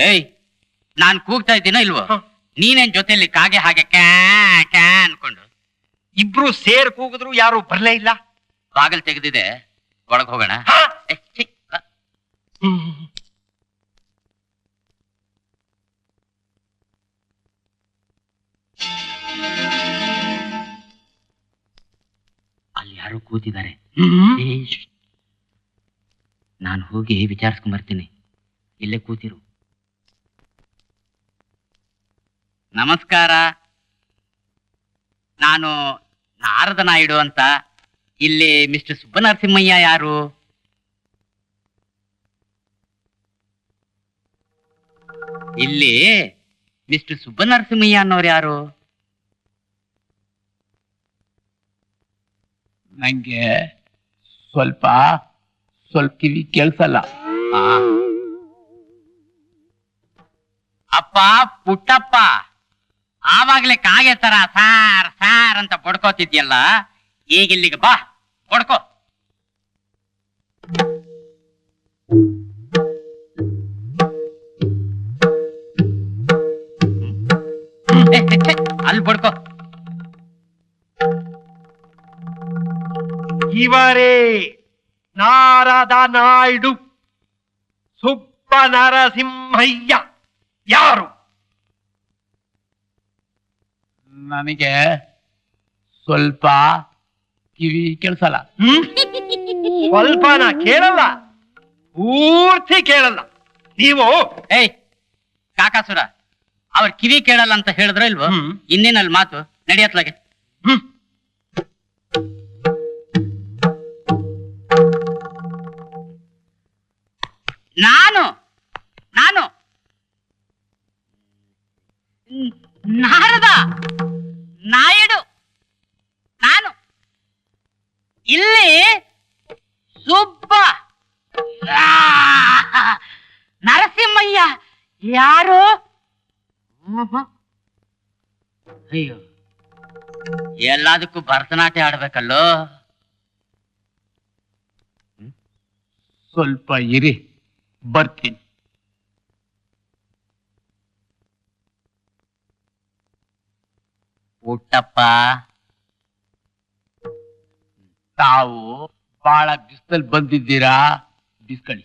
ಏಯ್, ನಾನ್ ಕೂಗ್ತಾ ಇದ್ದೀನೋ ಇಲ್ವೋ? ನೀನೇನ್ ಜೊತೆಲಿ ಕಾಗೆ ಹಾಗೆ ಕ್ಯಾ ಕ್ಯಾ ಅನ್ಕೊಂಡು? ಇಬ್ರು ಸೇರ್ ಕೂಗಿದ್ರು ಯಾರು ಬರ್ಲೇ ಇಲ್ಲ. ಬಾಗಲ್ ತೆಗೆದಿದೆ, ಒಳಗ್ ಹೋಗೋಣ. ಅಲ್ಲಿ ಯಾರು ಕೂತಿದ್ದಾರೆ. ನಾನು ಹೋಗಿ ವಿಚಾರಿಸ್ಕೊಂಡ್ ಬರ್ತೀನಿ. ಇಲ್ಲೇ ಕೂತಿರು. ನಮಸ್ಕಾರ, ನಾನು ನಾರದ ನಾಯ್ಡು ಅಂತ. ಇಲ್ಲಿ ಮಿಸ್ಟರ್ ಸುಬ್ಬನರಸಿಂಹಯ್ಯ ಯಾರು? ಇಲ್ಲಿ ಮಿಸ್ಟರ್ ಸುಬ್ಬನರಸಿಂಹಯ್ಯ ಅನ್ನೋರು ಯಾರು? ನಂಗೆ ಸ್ವಲ್ಪ ಕಿವಿ ಕೇಳಿಸಲ್ಲ. ಅಪ್ಪ ಪುಟ್ಟಪ್ಪ, ಆವಾಗ್ಲೇ ಕಾಗೆ ತರ ಸಾರ್ ಸಾರ್ ಅಂತ ಬಡ್ಕೋತಿದ್ಯಲ್ಲ, ಈಗ ಇಲ್ಲಿಗೆ ಬಾ, ಬಡ್ಕೋ. ಅಲ್ಲಿ ಬಡ್ಕೋ. ಇವರೇ ನಾರದ ನಾಯ್ಡು, ಸುಬ್ಬ ನರಸಿಂಹಯ್ಯ. ಯಾರು? ನನಗೆ ಸ್ವಲ್ಪ ಕಿವಿ ಕೇಳಿಸಲ್ಲ. ಸ್ವಲ್ಪನ ಕೇಳಲ್ಲ, ಪೂರ್ತಿ ಕೇಳಲ್ಲ. ನೀವು ಏಯ್ ಕಾಕಾಸುರ, ಅವ್ರ ಕಿವಿ ಕೇಳಲ್ಲ ಅಂತ ಹೇಳಿದ್ರ ಇಲ್ವೋ? ಇನ್ನೇನಲ್ಲಿ ಮಾತು, ನಡಿಯತ್ಲಾಗೆ. ನಾನು ನಾನು ನಾರದ ನಾಯ್ಡು. ನಾನು ಇಲ್ಲಿ ಸುಬ್ಬ ನರಸಿಂಹಯ್ಯ. ಯಾರು? ಅಯ್ಯೋ, ಎಲ್ಲದಕ್ಕೂ ಭರತನಾಟ್ಯ ಆಡ್ಬೇಕಲ್ಲೋ. ಸ್ವಲ್ಪ ಇರಿ, ಬರ್ತೀನಿ. ಪುಟ್ಟಪ್ಪ, ತಾವು ಬಹಳ ಬಿಸಿಲಲ್ಲಿ ಬಂದಿದ್ದೀರಾ, ಬಿಸ್ಕಳಿ.